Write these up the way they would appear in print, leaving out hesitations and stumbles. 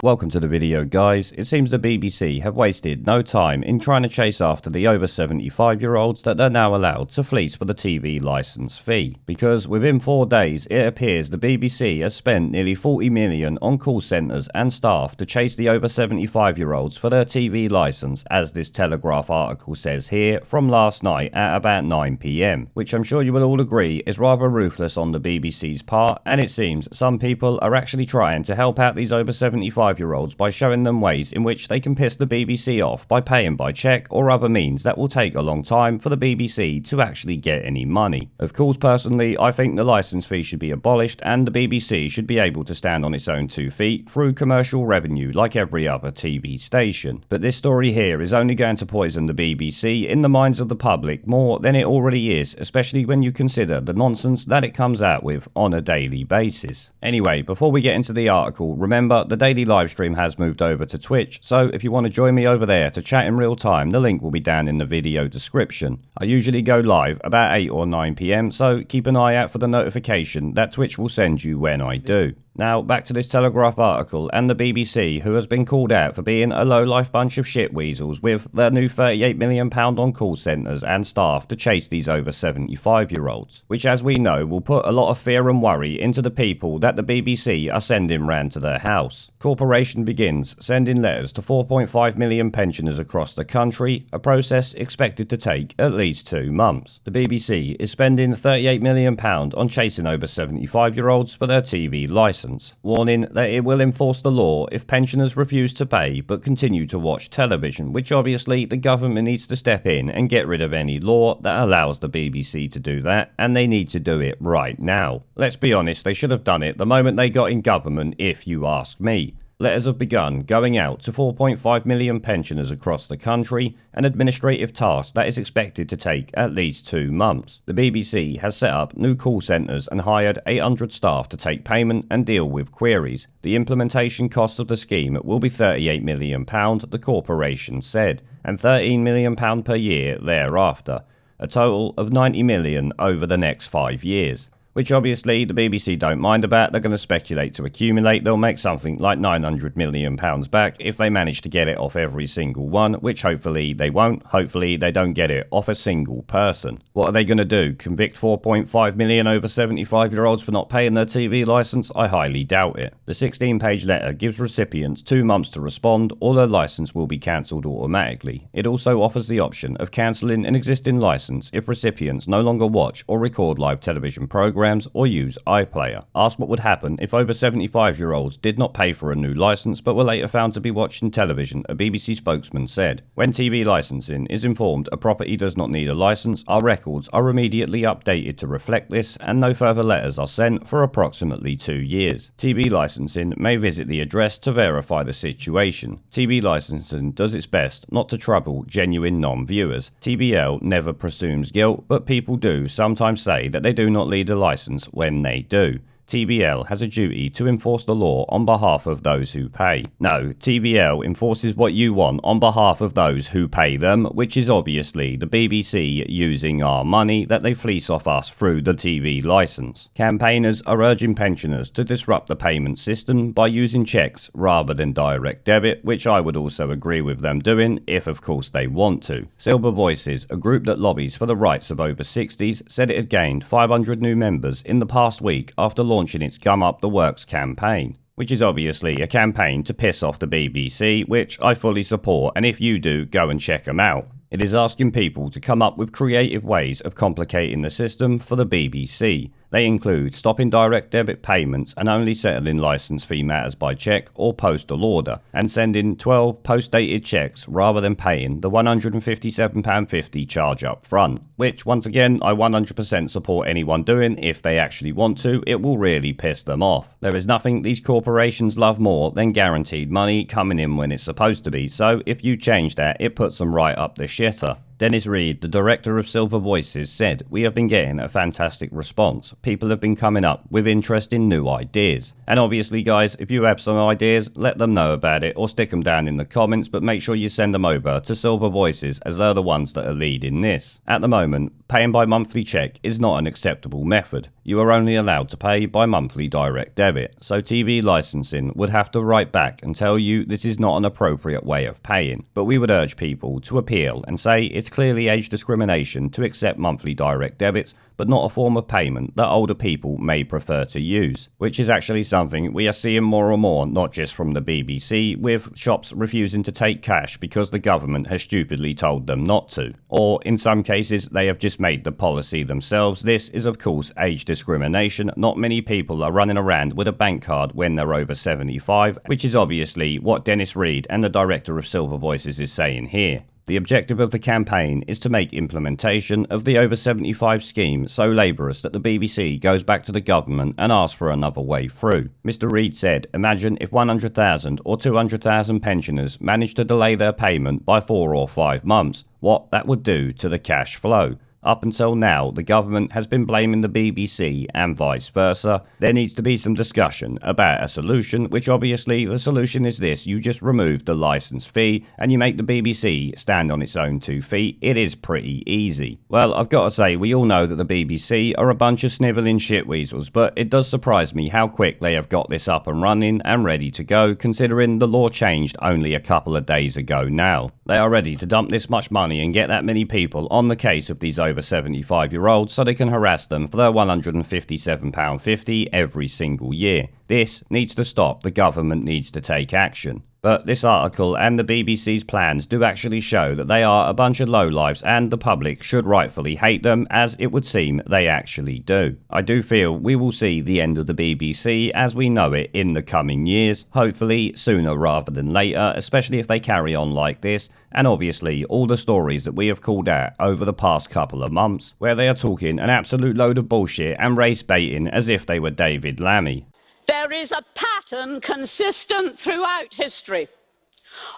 Welcome to the video, guys. It seems the BBC have wasted no time in trying to chase after the over 75-year-olds that they're now allowed to fleece for the TV licence fee. Because within 4 days, it appears the BBC has spent nearly 40 million on call centres and staff to chase the over 75-year-olds for their TV licence, as this Telegraph article says here, from last night at about 9 PM, which I'm sure you will all agree is rather ruthless on the BBC's part, and it seems some people are actually trying to help out these over 75-year-olds by showing them ways in which they can piss the BBC off by paying by cheque or other means that will take a long time for the BBC to actually get any money. Of course, personally, I think the licence fee should be abolished and the BBC should be able to stand on its own 2 feet through commercial revenue like every other TV station. But this story here is only going to poison the BBC in the minds of the public more than it already is, especially when you consider the nonsense that it comes out with on a daily basis. Anyway, before we get into the article, remember the daily live stream has moved over to Twitch, so if you want to join me over there to chat in real time, the link will be down in the video description. I usually go live about 8 or 9 PM, so keep an eye out for the notification that Twitch will send you when I do. Now, back to this Telegraph article and the BBC, who has been called out for being a low-life bunch of shitweasels with their new £38 million on call centres and staff to chase these over 75-year-olds, which, as we know, will put a lot of fear and worry into the people that the BBC are sending round to their house. Corporation begins sending letters to 4.5 million pensioners across the country, a process expected to take at least 2 months. The BBC is spending £38 million on chasing over 75-year-olds for their TV licence, warning that it will enforce the law if pensioners refuse to pay but continue to watch television, which obviously the government needs to step in and get rid of any law that allows the BBC to do that, and they need to do it right now. Let's be honest, they should have done it the moment they got in government, if you ask me. Letters have begun going out to 4.5 million pensioners across the country, an administrative task that is expected to take at least 2 months. The BBC has set up new call centres and hired 800 staff to take payment and deal with queries. The implementation cost of the scheme will be £38 million, the corporation said, and £13 million per year thereafter, a total of £90 million over the next 5 years. Which obviously the BBC don't mind about. They're going to speculate to accumulate. They'll make something like £900 million back if they manage to get it off every single one, which hopefully they won't. Hopefully they don't get it off a single person. What are they going to do? Convict 4.5 million over 75-year-olds for not paying their TV licence? I highly doubt it. The 16-page letter gives recipients 2 months to respond, or their licence will be cancelled automatically. It also offers the option of cancelling an existing licence if recipients no longer watch or record live television programmes or use iPlayer. Asked what would happen if over 75-year-olds did not pay for a new licence but were later found to be watching television, a BBC spokesman said, "When TV licensing is informed a property does not need a licence, our records are immediately updated to reflect this and no further letters are sent for approximately 2 years. TV licensing may visit the address to verify the situation. TV licensing does its best not to trouble genuine non-viewers. TBL never presumes guilt, but people do sometimes say that they do not need a license when they do. TBL has a duty to enforce the law on behalf of those who pay. No, TBL enforces what you want on behalf of those who pay them, which is obviously the BBC using our money that they fleece off us through the TV licence. Campaigners are urging pensioners to disrupt the payment system by using cheques rather than direct debit, which I would also agree with them doing if of course they want to. Silver Voices, a group that lobbies for the rights of over 60s, said it had gained 500 new members in the past week after launching its Gum Up the Works campaign, which is obviously a campaign to piss off the BBC, which I fully support, and if you do, go and check them out. It is asking people to come up with creative ways of complicating the system for the BBC. They include stopping direct debit payments and only settling licence fee matters by cheque or postal order, and sending 12 post-dated cheques rather than paying the £157.50 charge up front, which once again I 100% support anyone doing if they actually want to. It will really piss them off. There is nothing these corporations love more than guaranteed money coming in when it's supposed to be, so if you change that, it puts them right up the shitter. Dennis Reed, the director of Silver Voices, said, "We have been getting a fantastic response. People have been coming up with interest in new ideas. And obviously, guys, if you have some ideas, let them know about it or stick them down in the comments, but make sure you send them over to Silver Voices as they're the ones that are leading this. At the moment, paying by monthly cheque is not an acceptable method. You are only allowed to pay by monthly direct debit, so TV licensing would have to write back and tell you this is not an appropriate way of paying. But we would urge people to appeal and say it's clearly age discrimination to accept monthly direct debits, but not a form of payment that older people may prefer to use," which is actually something we are seeing more and more, not just from the BBC, with shops refusing to take cash because the government has stupidly told them not to. Or, in some cases, they have just made the policy themselves. This is, of course, age discrimination. Not many people are running around with a bank card when they're over 75, which is obviously what Dennis Reed and the director of Silver Voices is saying here. The objective of the campaign is to make implementation of the over 75 scheme so laborious that the BBC goes back to the government and asks for another way through. Mr. Reid said, "Imagine if 100,000 or 200,000 pensioners managed to delay their payment by 4 or 5 months. What that would do to the cash flow." Up until now, the government has been blaming the BBC and vice versa. There needs to be some discussion about a solution, which obviously the solution is this: you just remove the licence fee and you make the BBC stand on its own 2 feet. It is pretty easy. Well, I've got to say, we all know that the BBC are a bunch of snivelling shitweasels, but it does surprise me how quick they have got this up and running and ready to go, considering the law changed only a couple of days ago now. They are ready to dump this much money and get that many people on the case of these over 75-year-olds so they can harass them for their £157.50 every single year. This needs to stop. The government needs to take action. But this article and the BBC's plans do actually show that they are a bunch of lowlifes and the public should rightfully hate them, as it would seem they actually do. I do feel we will see the end of the BBC as we know it in the coming years, hopefully sooner rather than later, especially if they carry on like this, and obviously all the stories that we have called out over the past couple of months, where they are talking an absolute load of bullshit and race baiting as if they were David Lammy. There is a pattern consistent throughout history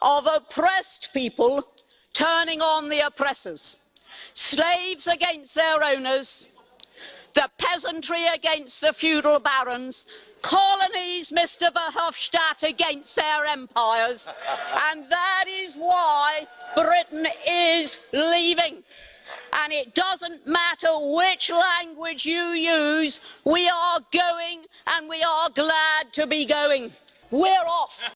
of oppressed people turning on the oppressors, slaves against their owners, the peasantry against the feudal barons, colonies, Mr. Verhofstadt, against their empires, and that is why Britain is leaving. And it doesn't matter which language you use, we are going, and we are glad to be going. We're off.